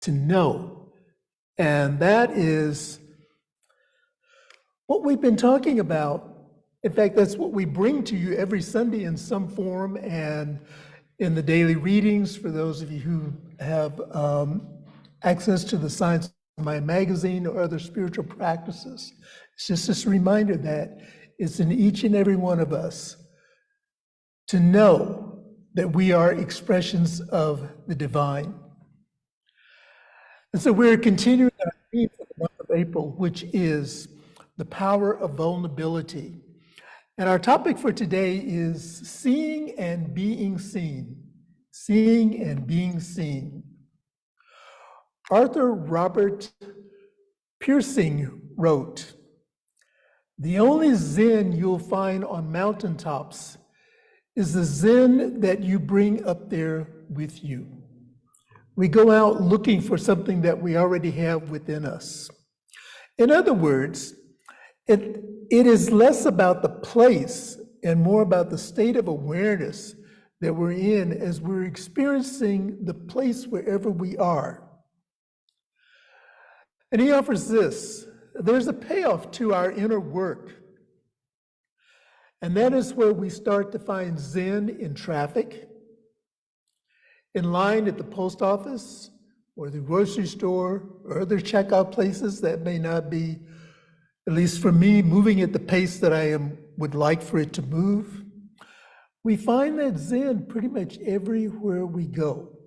to know. And that is what we've been talking about. In fact, that's what we bring to you every Sunday in some form and in the daily readings for those of you who have access to the Science of Mind magazine or other spiritual practices. It's just this reminder that it's in each and every one of us to know that we are expressions of the divine. And so we're continuing our theme for the month of April, which is the power of vulnerability. And our topic for today is seeing and being seen. Seeing and being seen. Arthur Robert Piercing wrote, "The only Zen you'll find on mountaintops is the Zen that you bring up there with you." We go out looking for something that we already have within us. In other words, it is less about the place and more about the state of awareness that we're in as we're experiencing the place wherever we are. And he offers this: there's a payoff to our inner work. And that is where we start to find Zen in traffic, in line at the post office, or the grocery store, or other checkout places that may not be, at least for me, moving at the pace that I would like for it to move. We find that Zen pretty much everywhere we go.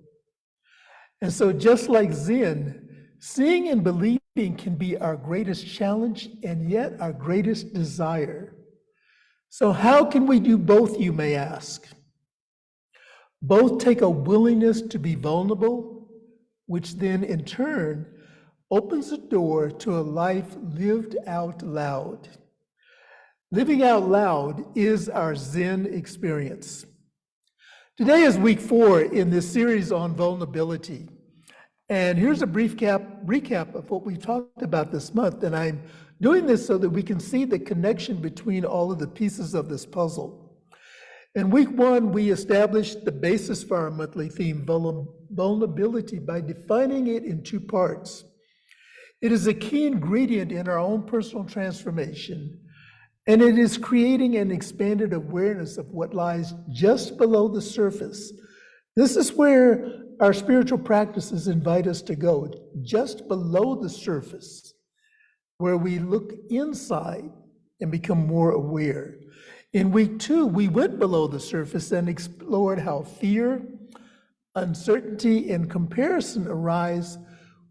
And so just like Zen, seeing and believing can be our greatest challenge and yet our greatest desire. So how can we do both, you may ask? Both take a willingness to be vulnerable, which then in turn opens the door to a life lived out loud. Living out loud is our Zen experience. Today is week 4 in this series on vulnerability. And here's a brief recap of what we talked about this month. And I'm doing this so that we can see the connection between all of the pieces of this puzzle. In week 1, we established the basis for our monthly theme, vulnerability, by defining it in 2 parts. It is a key ingredient in our own personal transformation, and it is creating an expanded awareness of what lies just below the surface. This is where our spiritual practices invite us to go, just below the surface, where we look inside and become more aware. In week 2, we went below the surface and explored how fear, uncertainty, and comparison arise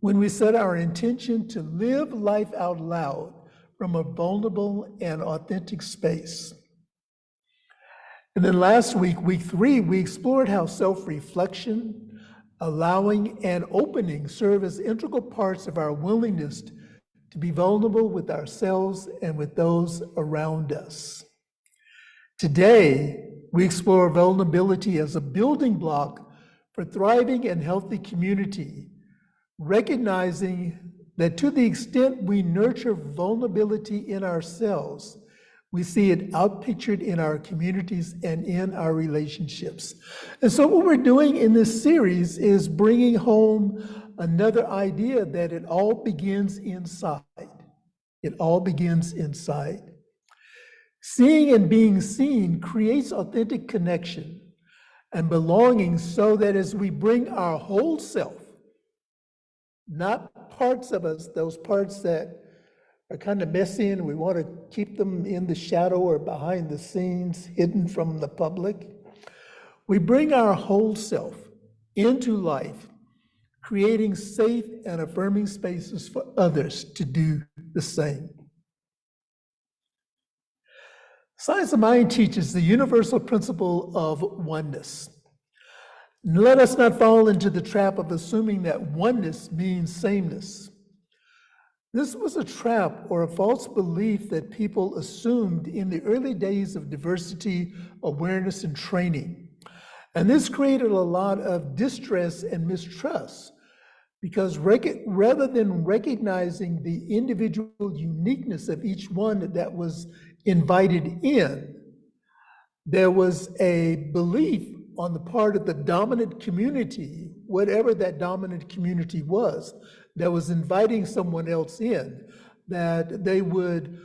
when we set our intention to live life out loud from a vulnerable and authentic space. And then last week, week 3, we explored how self-reflection, allowing, and opening serve as integral parts of our willingness to be vulnerable with ourselves and with those around us. Today, we explore vulnerability as a building block for thriving and healthy community, recognizing that to the extent we nurture vulnerability in ourselves, we see it outpictured in our communities and in our relationships. And so what we're doing in this series is bringing home another idea that it all begins inside. It all begins inside. Seeing and being seen creates authentic connection and belonging so that as we bring our whole self, not parts of us, those parts that are kind of messy and we want to keep them in the shadow or behind the scenes, hidden from the public. We bring our whole self into life, creating safe and affirming spaces for others to do the same. Science of Mind teaches the universal principle of oneness. Let us not fall into the trap of assuming that oneness means sameness. This was a trap or a false belief that people assumed in the early days of diversity, awareness, and training. And this created a lot of distress and mistrust because rather than recognizing the individual uniqueness of each one that was invited in, there was a belief on the part of the dominant community, whatever that dominant community was that was inviting someone else in, that they would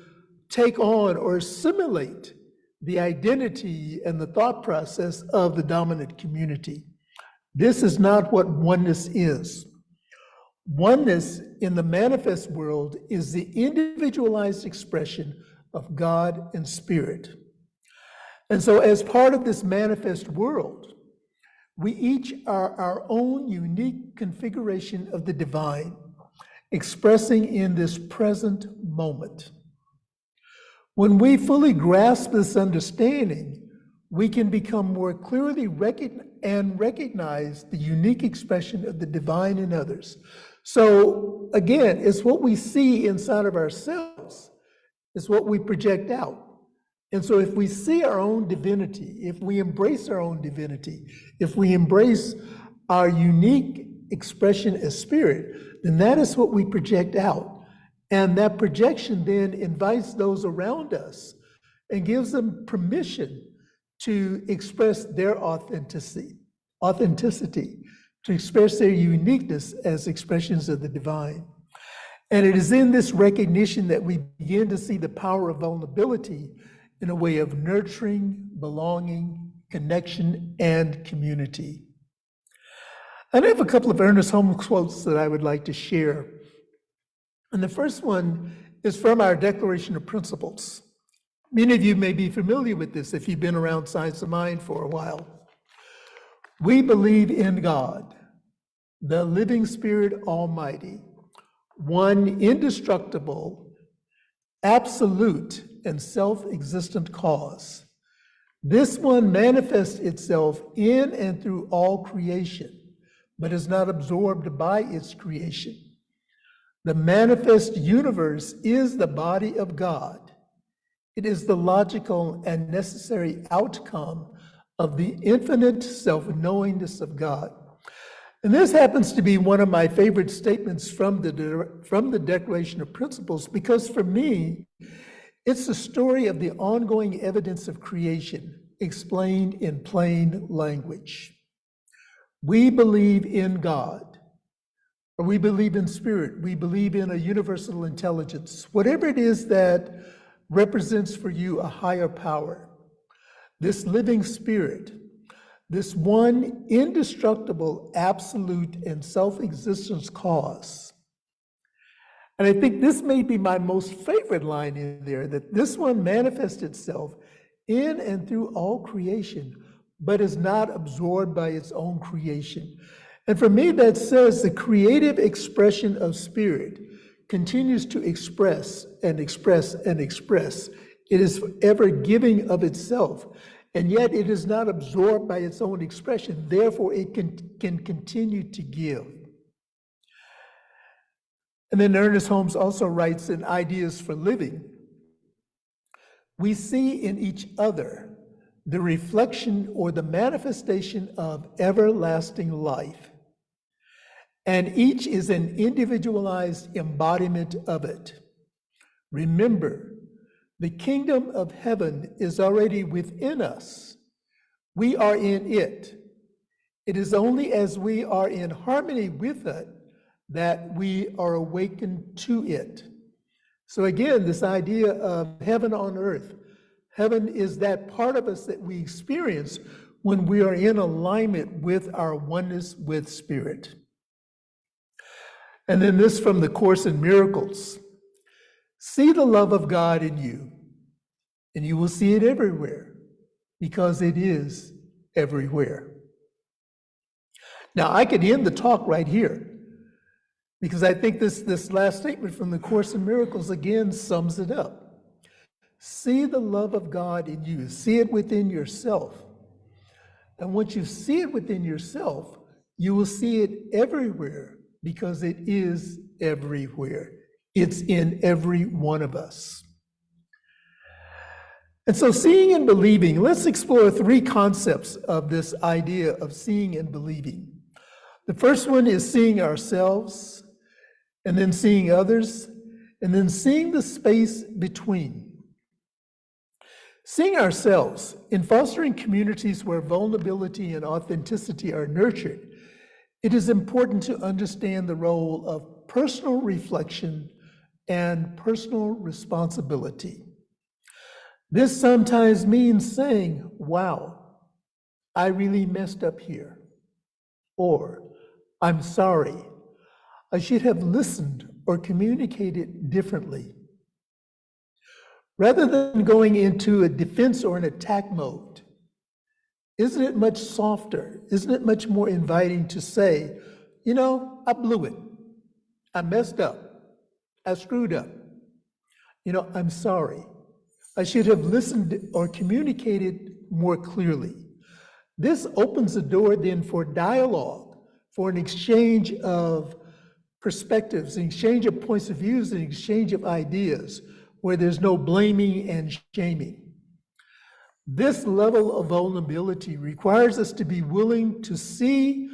take on or assimilate the identity and the thought process of the dominant community. This is not what oneness is. Oneness in the manifest world is the individualized expression of God and Spirit. And so as part of this manifest world, we each are our own unique configuration of the divine, expressing in this present moment. When we fully grasp this understanding, we can become more clearly recognize the unique expression of the divine in others. So again, it's what we see inside of ourselves, it's what we project out. And so if we see our own divinity, if we embrace our own divinity, if we embrace our unique expression as spirit, then that is what we project out. And that projection then invites those around us and gives them permission to express their authenticity, to express their uniqueness as expressions of the divine. And it is in this recognition that we begin to see the power of vulnerability in a way of nurturing, belonging, connection, and community. And I have a couple of Ernest Holmes quotes that I would like to share. And the first one is from our Declaration of Principles. Many of you may be familiar with this if you've been around Science of Mind for a while. We believe in God, the living Spirit Almighty, one indestructible, absolute, and self-existent cause. This one manifests itself in and through all creation, but is not absorbed by its creation. The manifest universe is the body of God. It is the logical and necessary outcome of the infinite self-knowingness of God. And this happens to be one of my favorite statements from the Declaration of Principles, because for me, it's the story of the ongoing evidence of creation explained in plain language. We believe in God. Or we believe in spirit, we believe in a universal intelligence, whatever it is that represents for you a higher power. This living spirit, this one indestructible, absolute, and self-existence cause. And I think this may be my most favorite line in there, that this one manifests itself in and through all creation, but is not absorbed by its own creation. And for me, that says the creative expression of spirit continues to express and express and express. It is ever giving of itself, and yet it is not absorbed by its own expression. Therefore, it can continue to give. And then Ernest Holmes also writes in Ideas for Living, we see in each other the reflection or the manifestation of everlasting life, and each is an individualized embodiment of it. Remember, the kingdom of heaven is already within us. We are in it. It is only as we are in harmony with it that we are awakened to it. So again, this idea of heaven on earth. Heaven is that part of us that we experience when we are in alignment with our oneness with spirit. And then this from the Course in Miracles. See the love of God in you, and you will see it everywhere, because it is everywhere. Now, I could end the talk right here, because I think this last statement from the Course in Miracles again sums it up. See the love of God in you. See it within yourself. And once you see it within yourself, you will see it everywhere, because it is everywhere. It's in every one of us. And so seeing and believing, let's explore three concepts of this idea of seeing and believing. The first one is seeing ourselves, and then seeing others, and then seeing the space between. Seeing ourselves in fostering communities where vulnerability and authenticity are nurtured it is important to understand the role of personal reflection and personal responsibility. This sometimes means saying, wow, I really messed up here. Or, I'm sorry, I should have listened or communicated differently. Rather than going into a defense or an attack mode, isn't it much softer? Isn't it much more inviting to say, I blew it. I messed up. I screwed up. I'm sorry. I should have listened or communicated more clearly. This opens the door then for dialogue, for an exchange of perspectives, an exchange of points of views, an exchange of ideas, where there's no blaming and shaming. This level of vulnerability requires us to be willing to see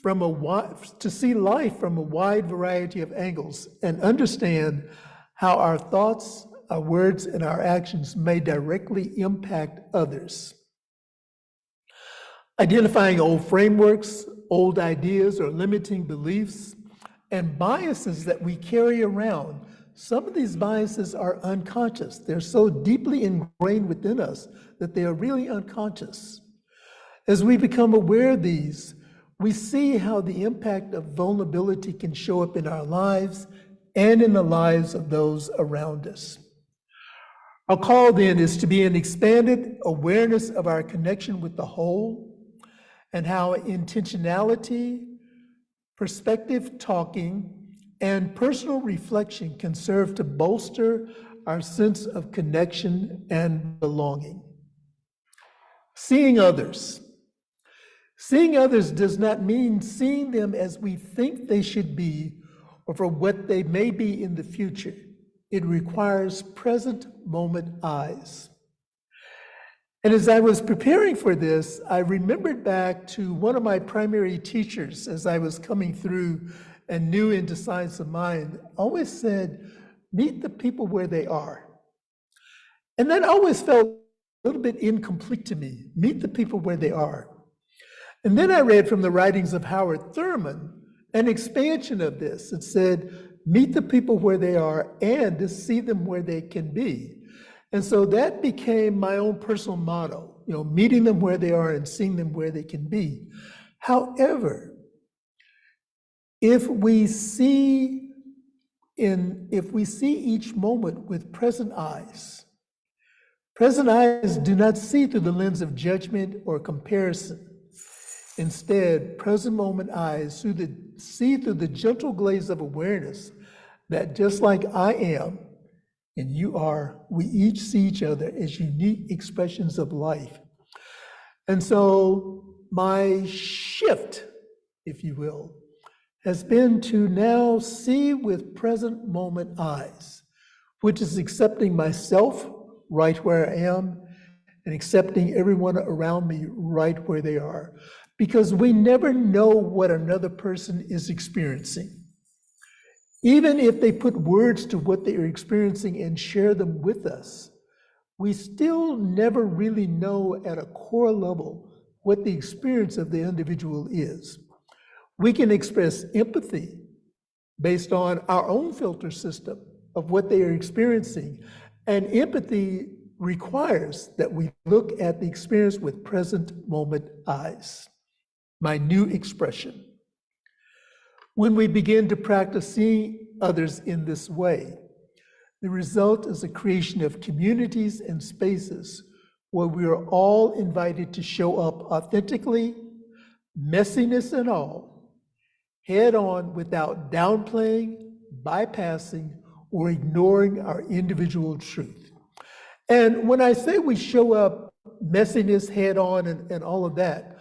life from a wide variety of angles and understand how our thoughts, our words, and our actions may directly impact others. Identifying old frameworks, old ideas, or limiting beliefs, and biases that we carry around. Some of these biases are unconscious. They're so deeply ingrained within us that they are really unconscious. As we become aware of these, we see how the impact of vulnerability can show up in our lives and in the lives of those around us. Our call then is to be an expanded awareness of our connection with the whole and how intentionality, perspective talking, and personal reflection can serve to bolster our sense of connection and belonging. Seeing others. Seeing others does not mean seeing them as we think they should be or for what they may be in the future. It requires present moment eyes. And as I was preparing for this, I remembered back to one of my primary teachers as I was coming through and new into Science of Mind, always said, meet the people where they are. And that always felt a little bit incomplete to me, meet the people where they are. And then I read from the writings of Howard Thurman an expansion of this. It said, meet the people where they are and to see them where they can be. And so that became my own personal motto, meeting them where they are and seeing them where they can be. However, if we see each moment with present eyes do not see through the lens of judgment or comparison. Instead, present moment eyes see through the gentle glaze of awareness that just like I am and you are, we each see each other as unique expressions of life. And so my shift, if you will, has been to now see with present moment eyes, which is accepting myself right where I am and accepting everyone around me right where they are. Because we never know what another person is experiencing. Even if they put words to what they are experiencing and share them with us, we still never really know at a core level what the experience of the individual is. We can express empathy based on our own filter system of what they are experiencing. And empathy requires that we look at the experience with present moment eyes. My new expression. When we begin to practice seeing others in this way, the result is a creation of communities and spaces where we are all invited to show up authentically, messiness and all, head on without downplaying, bypassing, or ignoring our individual truth. And when I say we show up messiness head on and all of that,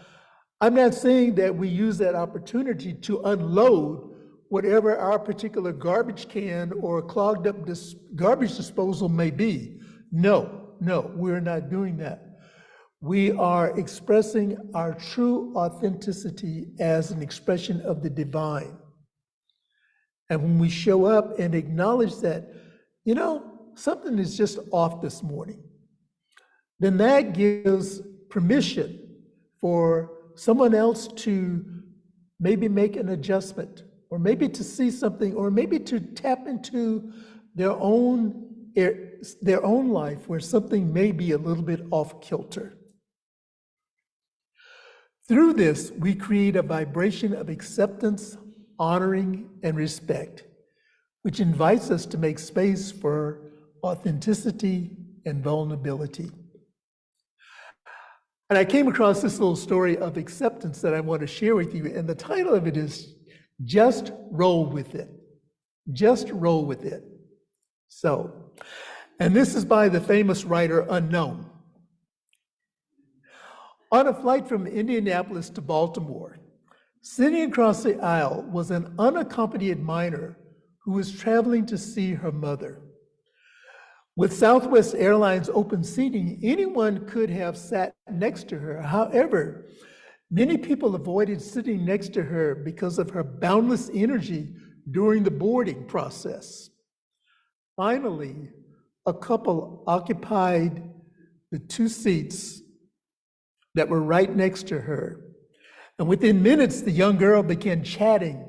I'm not saying that we use that opportunity to unload whatever our particular garbage can or clogged up garbage disposal may be. No, we're not doing that. We are expressing our true authenticity as an expression of the divine. And when we show up and acknowledge that, something is just off this morning, then that gives permission for someone else to maybe make an adjustment, or maybe to see something, or maybe to tap into their own life where something may be a little bit off kilter. Through this, we create a vibration of acceptance, honoring, and respect, which invites us to make space for authenticity and vulnerability. And I came across this little story of acceptance that I want to share with you, and the title of it is Just Roll With It. Just Roll With It. So, and this is by the famous writer Unknown. On a flight from Indianapolis to Baltimore, sitting across the aisle was an unaccompanied minor who was traveling to see her mother. With Southwest Airlines open seating, anyone could have sat next to her. However, many people avoided sitting next to her because of her boundless energy during the boarding process. Finally, a couple occupied the two seats that were right next to her. And within minutes, the young girl began chatting,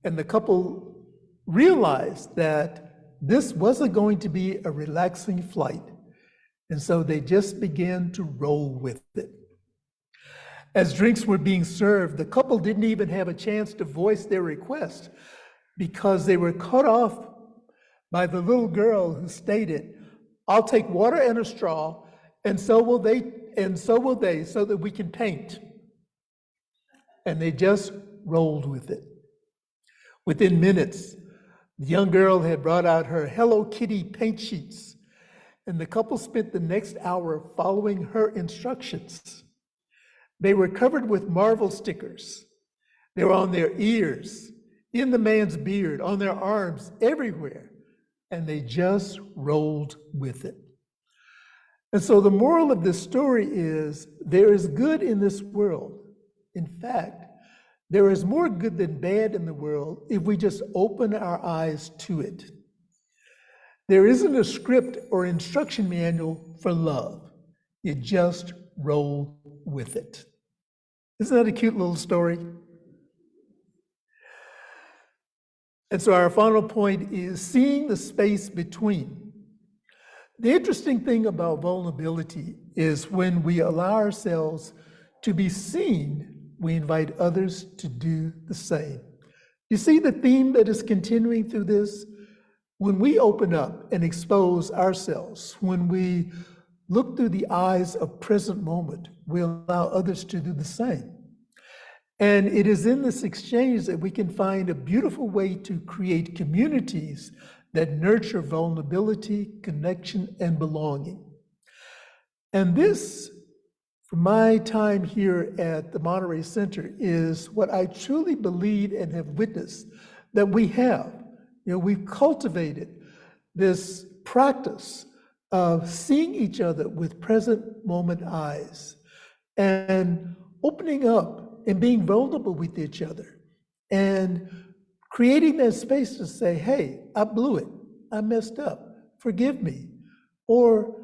and the couple realized that this wasn't going to be a relaxing flight. And so they just began to roll with it. As drinks were being served, the couple didn't even have a chance to voice their request because they were cut off by the little girl who stated, "I'll take water and a straw, and so will they, so that we can paint." And they just rolled with it. Within minutes, the young girl had brought out her Hello Kitty paint sheets, and the couple spent the next hour following her instructions. They were covered with Marvel stickers. They were on their ears, in the man's beard, on their arms, everywhere, and they just rolled with it. And so the moral of this story is there is good in this world. In fact, there is more good than bad in the world if we just open our eyes to it. There isn't a script or instruction manual for love. You just roll with it. Isn't that a cute little story? And so our final point is seeing the space between. The interesting thing about vulnerability is when we allow ourselves to be seen, we invite others to do the same. You see the theme that is continuing through this? When we open up and expose ourselves, when we look through the eyes of present moment, we allow others to do the same. And it is in this exchange that we can find a beautiful way to create communities that nurture vulnerability, connection, and belonging. And this, from my time here at the Monterey Center, is what I truly believe and have witnessed that we have. We've cultivated this practice of seeing each other with present moment eyes and opening up and being vulnerable with each other and creating that space to say, hey, I blew it, I messed up, forgive me, or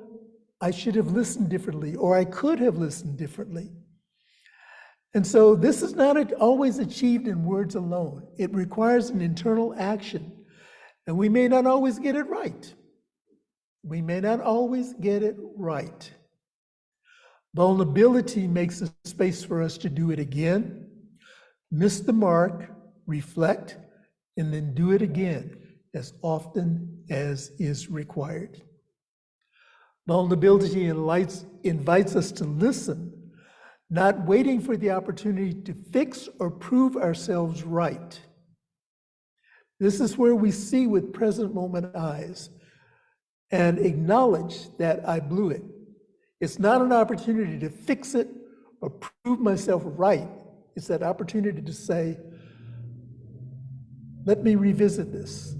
I should have listened differently, or I could have listened differently. And so this is not always achieved in words alone. It requires an internal action, and we may not always get it right. We may not always get it right. Vulnerability makes a space for us to do it again, miss the mark, reflect, and then do it again as often as is required. Vulnerability invites us to listen, not waiting for the opportunity to fix or prove ourselves right. This is where we see with present moment eyes and acknowledge that I blew it. It's not an opportunity to fix it or prove myself right. It's that opportunity to say, let me revisit this,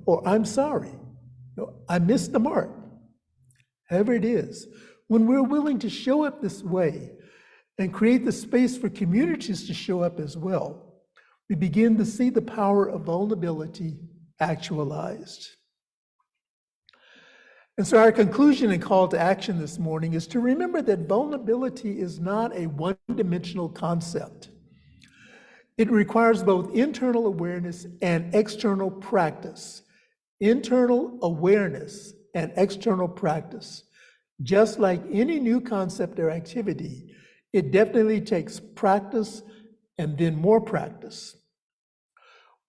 or I'm sorry, I missed the mark. However it is, when we're willing to show up this way and create the space for communities to show up as well, we begin to see the power of vulnerability actualized. And so our conclusion and call to action this morning is to remember that vulnerability is not a one-dimensional concept. It requires both internal awareness and external practice. Internal awareness and external practice. Just like any new concept or activity, it definitely takes practice and then more practice.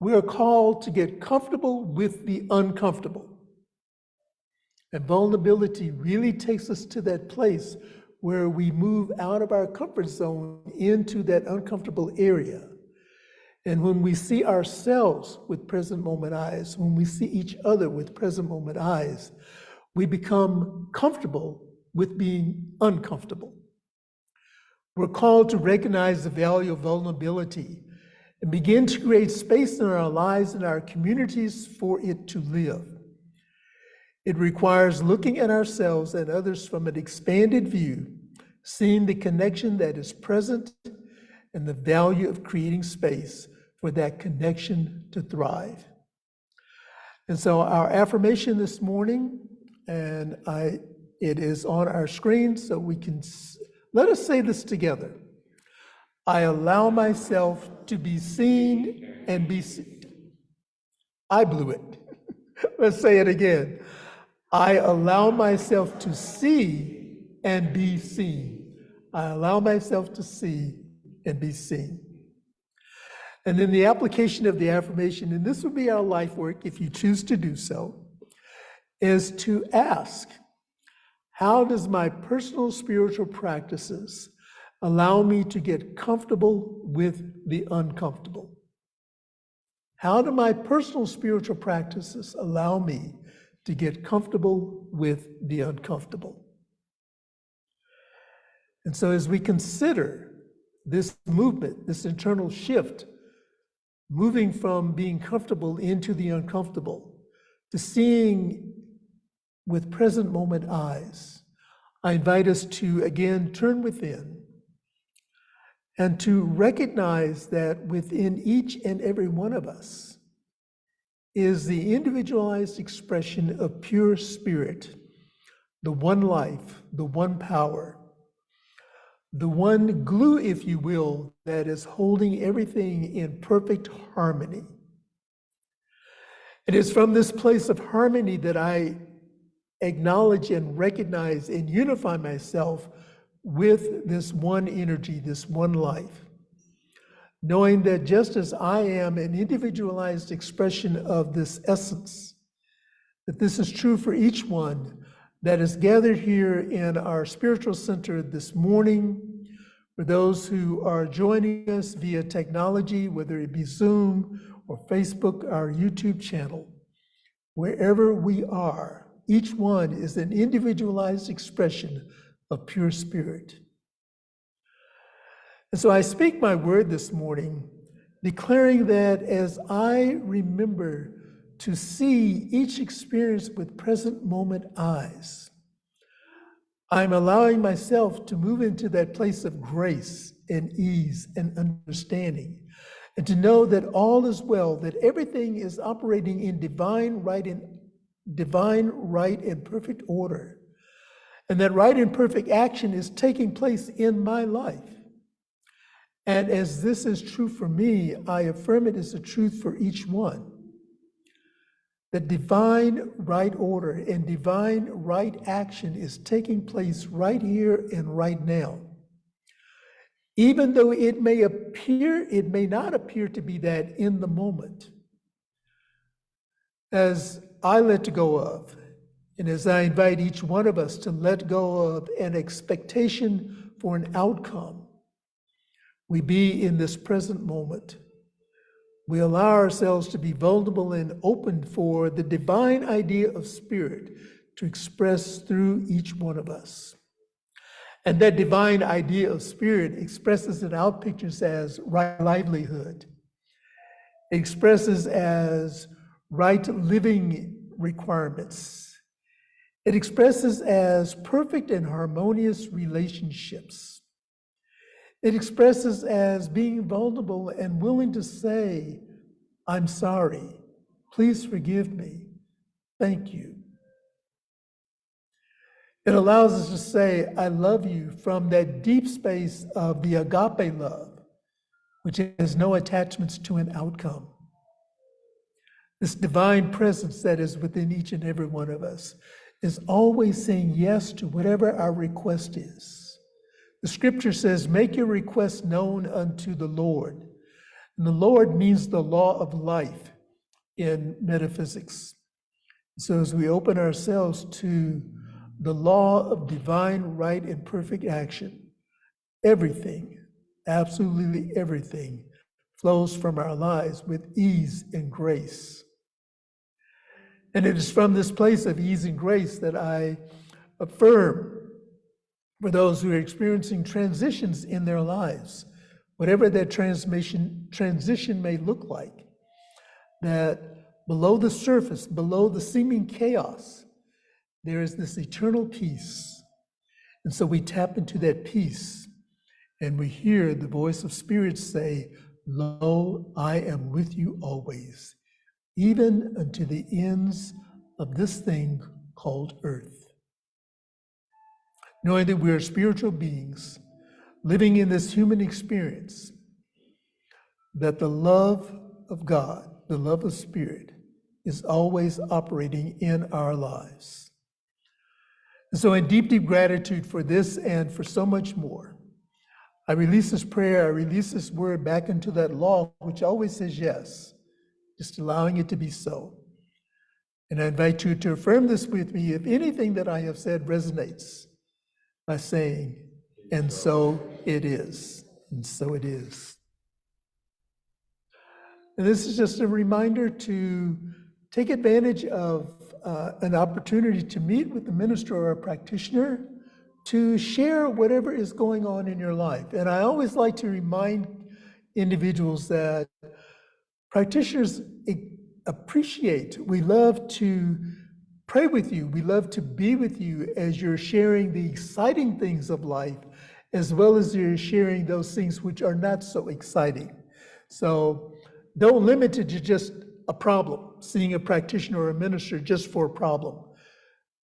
We are called to get comfortable with the uncomfortable. And vulnerability really takes us to that place where we move out of our comfort zone into that uncomfortable area. And when we see ourselves with present moment eyes, when we see each other with present moment eyes, we become comfortable with being uncomfortable. We're called to recognize the value of vulnerability and begin to create space in our lives and our communities for it to live. It requires looking at ourselves and others from an expanded view, seeing the connection that is present and the value of creating space for that connection to thrive. And so our affirmation this morning, and it is on our screen so we can, let us say this together. I allow myself to be seen and be seen. I blew it. Let's say it again. I allow myself to see and be seen. I allow myself to see and be seen. And then the application of the affirmation, and this will be our life work if you choose to do so, is to ask, how does my personal spiritual practices allow me to get comfortable with the uncomfortable? How do my personal spiritual practices allow me to get comfortable with the uncomfortable? And so as we consider this movement, this internal shift, moving from being comfortable into the uncomfortable, to seeing with present moment eyes, I invite us to again turn within and to recognize that within each and every one of us is the individualized expression of pure spirit, the one life, the one power, the one glue, if you will, that is holding everything in perfect harmony. It is from this place of harmony that I acknowledge and recognize and unify myself with this one energy, this one life, knowing that just as I am an individualized expression of this essence, that this is true for each one that is gathered here in our spiritual center this morning, for those who are joining us via technology, whether it be Zoom or Facebook, our YouTube channel, wherever we are, each one is an individualized expression of pure spirit. And so I speak my word this morning, declaring that as I remember to see each experience with present moment eyes, I'm allowing myself to move into that place of grace and ease and understanding, and to know that all is well, that everything is operating in divine right and perfect order, and that right and perfect action is taking place in my life. And as this is true for me, I affirm it as a truth for each one. That divine right order and divine right action is taking place right here and right now. Even though it may not appear to be that in the moment. As I let go of, and as I invite each one of us to let go of an expectation for an outcome, we be in this present moment. We allow ourselves to be vulnerable and open for the divine idea of spirit to express through each one of us. And that divine idea of spirit expresses and outpictures as right livelihood. It expresses as right living requirements. It expresses as perfect and harmonious relationships. It expresses as being vulnerable and willing to say, I'm sorry, please forgive me, thank you. It allows us to say, I love you from that deep space of the agape love, which has no attachments to an outcome. This divine presence that is within each and every one of us is always saying yes to whatever our request is. The scripture says, make your request known unto the Lord. And the Lord means the law of life in metaphysics. So as we open ourselves to the law of divine right and perfect action, everything, absolutely everything, flows from our lives with ease and grace. And it is from this place of ease and grace that I affirm for those who are experiencing transitions in their lives, whatever that transition may look like, that below the surface, below the seeming chaos, there is this eternal peace. And so we tap into that peace and we hear the voice of Spirit say, lo, I am with you always, even unto the ends of this thing called earth. Knowing that we are spiritual beings living in this human experience, that the love of God, the love of Spirit, is always operating in our lives. And so in deep, deep gratitude for this and for so much more, I release this prayer, I release this word back into that law, which always says yes, just allowing it to be so. And I invite you to affirm this with me if anything that I have said resonates by saying, and so it is, and so it is. And this is just a reminder to take advantage of an opportunity to meet with the minister or a practitioner to share whatever is going on in your life. And I always like to remind individuals that practitioners appreciate, we love to pray with you, we love to be with you as you're sharing the exciting things of life, as well as you're sharing those things which are not so exciting. So don't limit it to just a problem, seeing a practitioner or a minister just for a problem.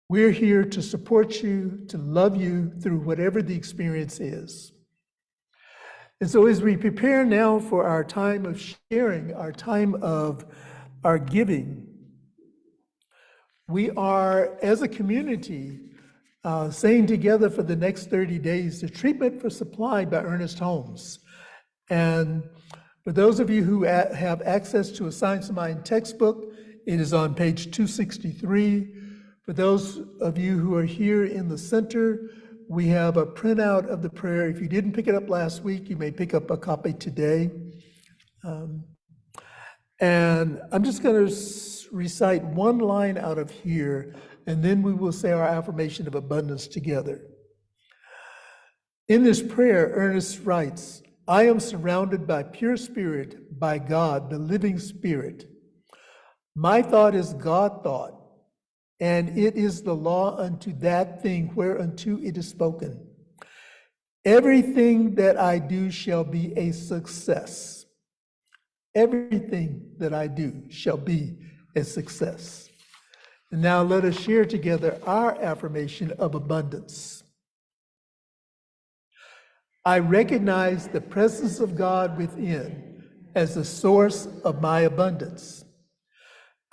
We're here to support you, to love you through whatever the experience is. And so as we prepare now for our time of sharing, our time of our giving, we are, as a community, saying together for the next 30 days, the treatment for supply by Ernest Holmes. And for those of you who have access to a Science of Mind textbook, it is on page 263. For those of you who are here in the center, we have a printout of the prayer. If you didn't pick it up last week, you may pick up a copy today. And I'm just going to recite one line out of here, and then we will say our affirmation of abundance together. In this prayer, Ernest writes, I am surrounded by pure spirit, by God, the living spirit. My thought is God thought, and it is the law unto that thing whereunto it is spoken. Everything that I do shall be a success. Everything that I do shall be a success. And now let us share together our affirmation of abundance. I recognize the presence of God within as the source of my abundance.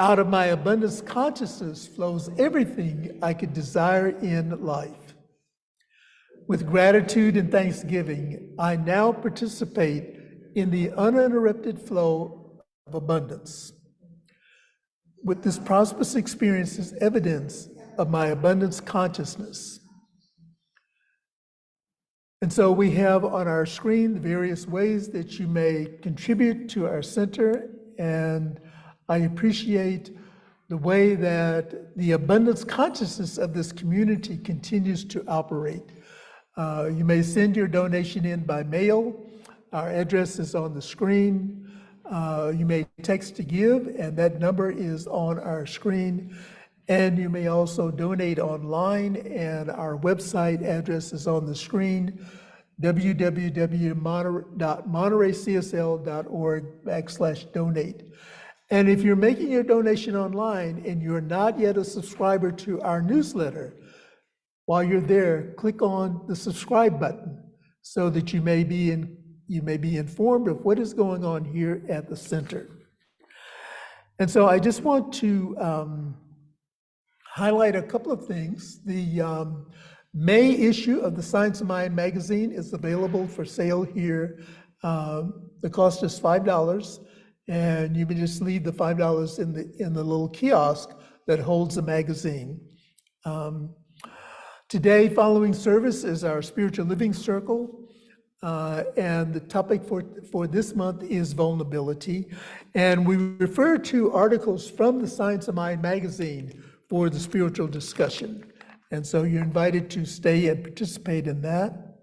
Out of my abundance consciousness flows everything I could desire in life. With gratitude and thanksgiving, I now participate in the uninterrupted flow of abundance. With this prosperous experience as evidence of my abundance consciousness. And so we have on our screen the various ways that you may contribute to our center, and I appreciate the way that the abundance consciousness of this community continues to operate. You may send your donation in by mail. Our address is on the screen. You may text to give, and that number is on our screen. And you may also donate online, and our website address is on the screen, www.montereycsl.org/donate. And if you're making your donation online and you're not yet a subscriber to our newsletter, while you're there, click on the subscribe button so that you may be you may be informed of what is going on here at the center. And so I just want to highlight a couple of things. The May issue of the Science of Mind magazine is available for sale here. The cost is $5, and you can just leave the $5 in the little kiosk that holds the magazine. Today, following service, is our Spiritual Living Circle, and the topic for this month is vulnerability. And we refer to articles from the Science of Mind magazine for the spiritual discussion. And so you're invited to stay and participate in that.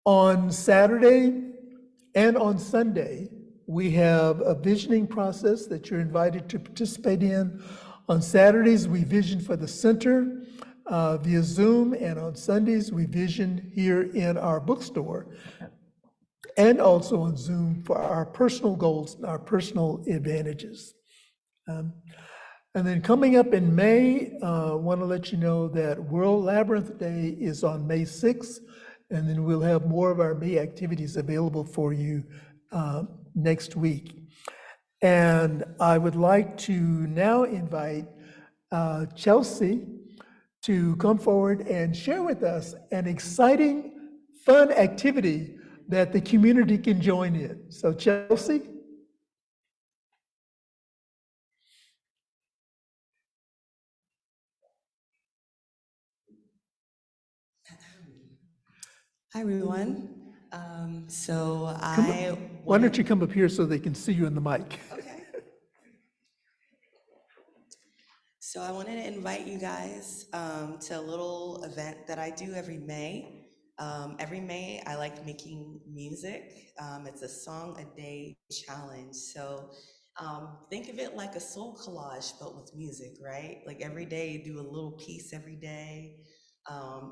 On Saturday and on Sunday, we have a visioning process that you're invited to participate in. On Saturdays, we vision for the center via Zoom, and on Sundays, we vision here in our bookstore, and also on Zoom for our personal goals and our personal advantages. And then coming up in May, I want to let you know that World Labyrinth Day is on May 6th, and then we'll have more of our May activities available for you next week. And I would like to now invite Chelsea to come forward and share with us an exciting, fun activity that the community can join in. So Chelsea? Hi, everyone. Why don't you come up here so they can see you in the mic? Okay. So I wanted to invite you guys to a little event that I do every May. Every May, I like making music. It's a song a day challenge. So think of it like a soul collage, but with music, right? Like every day you do a little piece every day.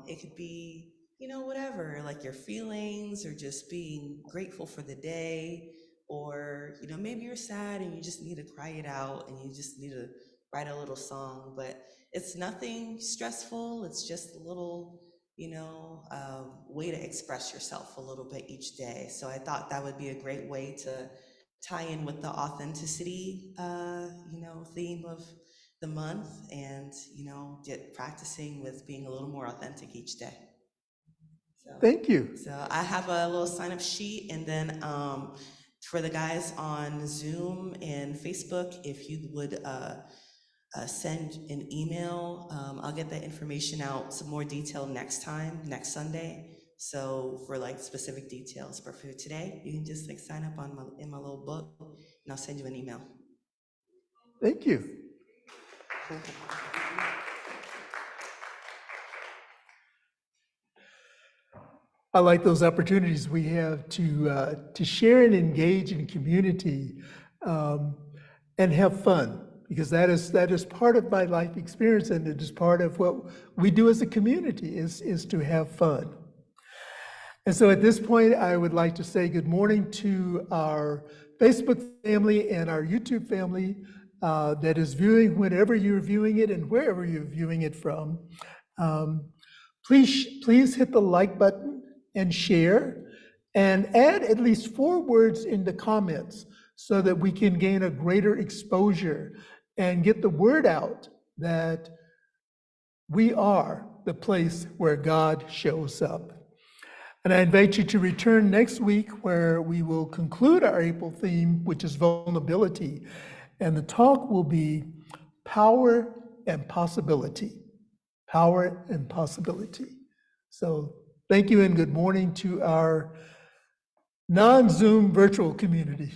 It could be, whatever, like your feelings or just being grateful for the day, or, maybe you're sad and you just need to cry it out and you just need to write a little song, but it's nothing stressful. It's just a little, way to express yourself a little bit each day. So I thought that would be a great way to tie in with the authenticity, theme of the month, and, get practicing with being a little more authentic each day. Thank you. So I have a little sign-up sheet, and then for the guys on Zoom and Facebook, if you would send an email, I'll get that information out, some more detail next next Sunday. So for like specific details, but for today, you can just like sign up in my little book, and I'll send you an email. Thank you. I like those opportunities we have to share and engage in community and have fun, because that is part of my life experience, and it is part of what we do as a community is to have fun. And so at this point, I would like to say good morning to our Facebook family and our YouTube family that is viewing whenever you're viewing it and wherever you're viewing it from. Please hit the like button and share, and add at least 4 words in the comments so that we can gain a greater exposure and get the word out that we are the place where God shows up. And I invite you to return next week, where we will conclude our April theme, which is vulnerability. And the talk will be power and possibility. Power and possibility. So thank you and good morning to our non-Zoom virtual community.